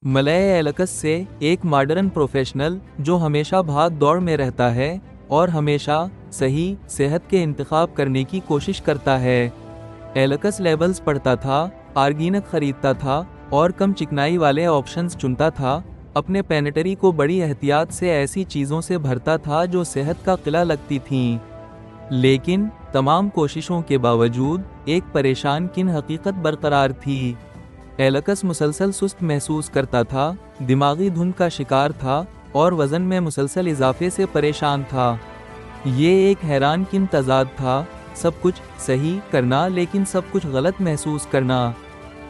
Malay एलकस से एक modern professional जो हमेशा भाग दौड़ में रहता है और हमेशा सही सेहत के इंतखाब करने की कोशिश करता है। एलकस लेबल्स पढ़ता था, ऑर्गेनिक खरीदता था और कम चिकनाई वाले ऑप्शंस चुनता था। अपने पेनेटरी को बड़ी एहतियात से ऐसी चीज़ों से भरता था जो सेहत का किला लगती थीं। लेकिन तमाम कोशिशों के बावजूद एक परेशान किन हकीकत बरकरार थी। एलकस मुसलसल सुस्त महसूस करता था, दिमागी धुंध का शिकार था और वज़न में मुसलसल इजाफे से परेशान था। ये एक हैरान किन तज़ाद था, सब कुछ सही करना लेकिन सब कुछ गलत महसूस करना।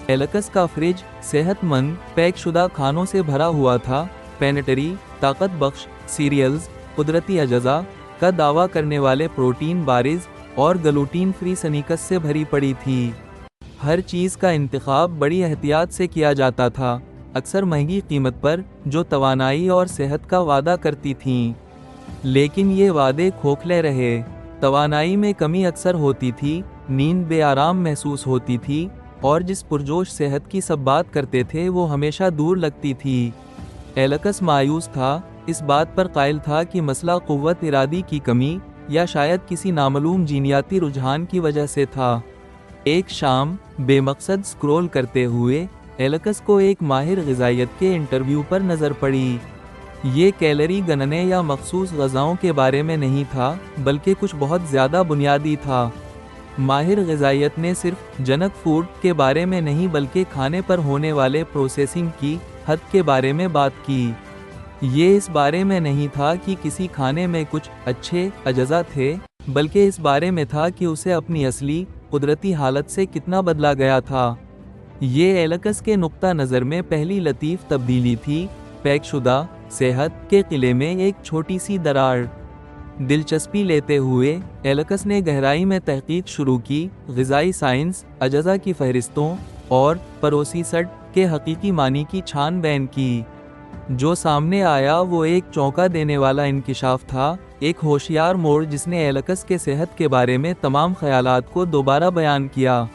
एलकस का फ्रिज सेहतमंद पैक शुदा खानों से भरा हुआ था। पेनेटरी ताकत बख्श सीरियल्स, कुदरती अजज़ा का दावा करने वाले प्रोटीन बारिज और ग्लूटीन फ्री स्नीकर्स से भरी पड़ी थी। हर चीज़ का इंतखाब बड़ी एहतियात से किया जाता था, अक्सर महंगी कीमत पर, जो तवानाई और सेहत का वादा करती थीं। लेकिन ये वादे खोखले रहे। तवानाई में कमी अक्सर होती थी, नींद बेआराम महसूस होती थी और जिस पुरजोश सेहत की सब बात करते थे वो हमेशा दूर लगती थी। एलकस मायूस था, इस बात पर कायल था कि मसला कुव्वत इरादी की कमी या शायद किसी नामालूम जीनियाती रुझान की वजह से था। एक शाम बेमकसद स्क्रॉल करते हुए एलकस को एक माहिर ग़िज़ाइयत के इंटरव्यू पर नज़र पड़ी। ये कैलोरी गणने या मखसूस ग़िज़ाओं के बारे में नहीं था, बल्कि कुछ बहुत ज़्यादा बुनियादी था। माहिर ग़िज़ाइयत ने सिर्फ जंक फूड के बारे में नहीं बल्कि खाने पर होने वाले प्रोसेसिंग की हद के बारे में बात की। ये इस बारे में नहीं था कि किसी खाने में कुछ अच्छे अजज़ा थे, बल्कि इस बारे में था कि उसे अपनी असली कुदरती हालत से कितना बदला गया था। ये एलकस के नुक्ता नज़र में पहली लतीफ़ तब्दीली थी, पैकशुदा सेहत के किले में एक छोटी सी दरार। दिलचस्पी लेते हुए एलकस ने गहराई में तहकीक शुरू की, ग़िज़ाई साइंस, अजज़ा की फहरिस्तों और प्रोसेस्ड के हकीकी मानी की छान-बीन की। जो सामने आया वो एक चौंका देने वाला इंकिशाफ था, एक होशियार मोड़ जिसने एलकस के सेहत के बारे में तमाम ख्यालात को दोबारा बयान किया।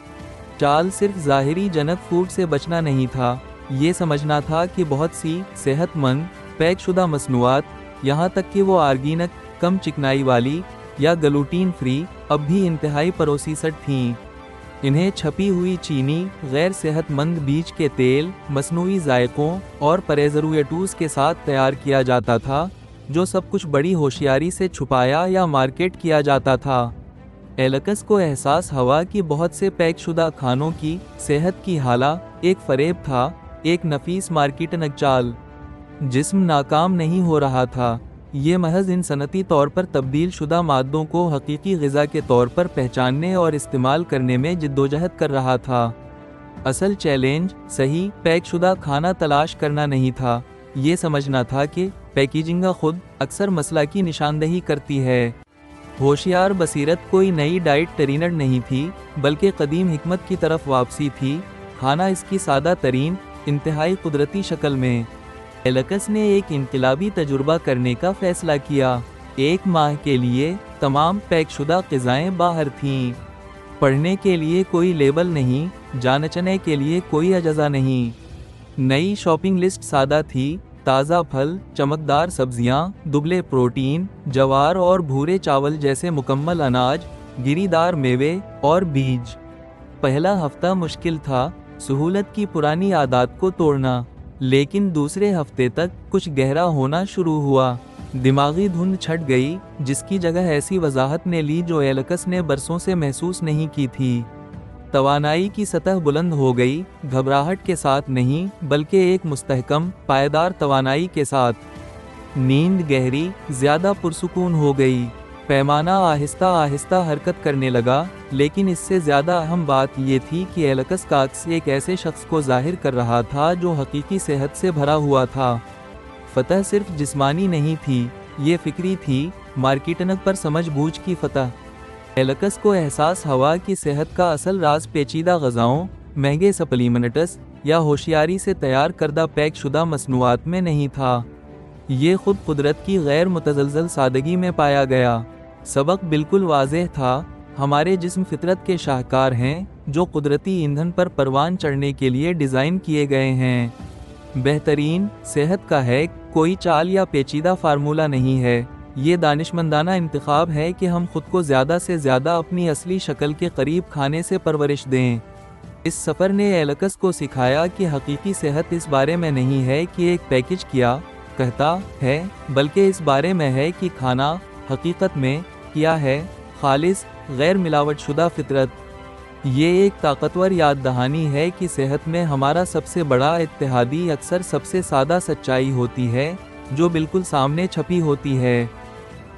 चाल सिर्फ ज़ाहिरी जंक फूड से बचना नहीं था, ये समझना था कि बहुत सी सेहतमंद पैकशुदा मसनूआत, यहाँ तक कि वो ऑर्गेनिक, कम चिकनाई वाली या ग्लूटीन फ्री, अब भी इंतहाई प्रोसेस्ड थीं। इन्हें छपी हुई चीनी, गैर सेहतमंद बीज के तेल, मसनूई जायकों और प्रिजर्वेटिव्स के साथ तैयार किया जाता था, जो सब कुछ बड़ी होशियारी से छुपाया या मार्केट किया जाता था। एलकस को एहसास हुआ कि बहुत से पैकशुदा खानों की सेहत की हाला एक फरेब था, एक नफीस मार्केटिंग चाल। जिस्म नाकाम नहीं हो रहा था, ये महज इन सनती तौर पर तब्दील शुदा मादों को हकीकी ग़िज़ा के तौर पर पहचानने और इस्तेमाल करने में जिद्दोजहद कर रहा था। असल चैलेंज सही पैकशुदा खाना तलाश करना नहीं था, ये समझना था कि पैकेजिंग खुद अक्सर मसला की निशानदही करती है। होशियार बसीरत कोई नई डाइट ट्रेंड नहीं थी, बल्कि कदीम हिकमत की तरफ वापसी थी, खाना इसकी सादा तरीन इंतहाई कुदरती शक्ल में। एलकस ने एक इनकलाबी तजुर्बा करने का फ़ैसला किया। एक माह के लिए तमाम पैकशुदा ग़िज़ाएँ बाहर थीं। पढ़ने के लिए कोई लेबल नहीं, जानचने के लिए कोई अजज़ा नहीं। नई शॉपिंग लिस्ट सादा थी, ताज़ा फल, चमकदार सब्जियां, दुबले प्रोटीन, जवार और भूरे चावल जैसे मुकम्मल अनाज, गिरीदार मेवे और बीज। पहला हफ्ता मुश्किल था, सहूलत की पुरानी आदत को तोड़ना, लेकिन दूसरे हफ्ते तक कुछ गहरा होना शुरू हुआ। दिमागी धुंध छट गई, जिसकी जगह ऐसी वजाहत ने ली जो एलकस ने बरसों से महसूस नहीं की थी। तवानाई की सतह बुलंद हो गई, घबराहट के साथ नहीं बल्कि एक मुस्तहकम पायदार तवानाई के साथ। नींद गहरी, ज़्यादा पुरसुकून हो गई, पैमाना आहिस्ता आहिस्ता हरकत करने लगा। लेकिन इससे ज़्यादा अहम बात ये थी कि एलकस का अक्स एक ऐसे शख्स को जाहिर कर रहा था जो हकीकी सेहत से भरा हुआ था। फतह सिर्फ जिस्मानी नहीं थी, ये फिक्री थी, मार्केटिंग पर समझ बूझ की फतह। एलकस को एहसास हुआ कि सेहत का असल राज पेचीदा ग़िज़ाओं, महंगे सप्लीमेंट्स या होशियारी से तैयार करदा पैकशुदा मसनूआत में नहीं था। ये खुद कुदरत की गैर मुतज़लज़ल सादगी में पाया गया। सबक बिल्कुल वाज़ेह था, हमारे जिस्म फितरत के शाहकार हैं, जो कुदरती ईंधन पर परवान चढ़ने के लिए डिज़ाइन किए गए हैं। बेहतरीन सेहत का है कोई चाल या पेचीदा फार्मूला नहीं है। ये दानिशमंदाना इंतखाब है कि हम खुद को ज़्यादा से ज़्यादा अपनी असली शक्ल के करीब खाने से परवरिश दें। इस सफ़र ने एलकस को सिखाया कि हकीकी सेहत इस बारे में नहीं है कि एक पैकेज क्या कहता है, बल्कि इस बारे में है कि खाना हकीकत में क्या है, खालिस गैर मिलावटशुदा फितरत। ये एक ताकतवर याद दहानी है कि सेहत में हमारा सबसे बड़ा इत्तेहादी अक्सर सबसे सादा सच्चाई होती है जो बिल्कुल सामने छपी होती है।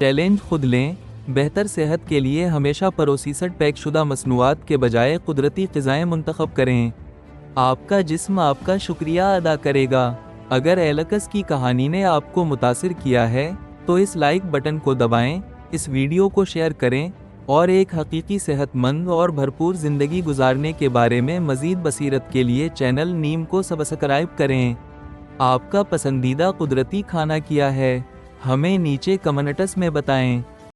चैलेंज खुद लें। बेहतर सेहत के लिए हमेशा प्रोसेस्ड पैक शुदा मसनूआत के बजाय कुदरती ग़िज़ाएँ मुंतखब करें। आपका जिस्म आपका शुक्रिया अदा करेगा। अगर एलकस की कहानी ने आपको मुतासिर किया है तो इस लाइक बटन को दबाएं, इस वीडियो को शेयर करें और एक हकीकी सेहतमंद और भरपूर ज़िंदगी गुजारने के बारे में मज़ीद बसीरत के लिए चैनल नीम को सब्सक्राइब करें। आपका पसंदीदा कुदरती खाना क्या है? हमें नीचे कमेंट्स में बताएं।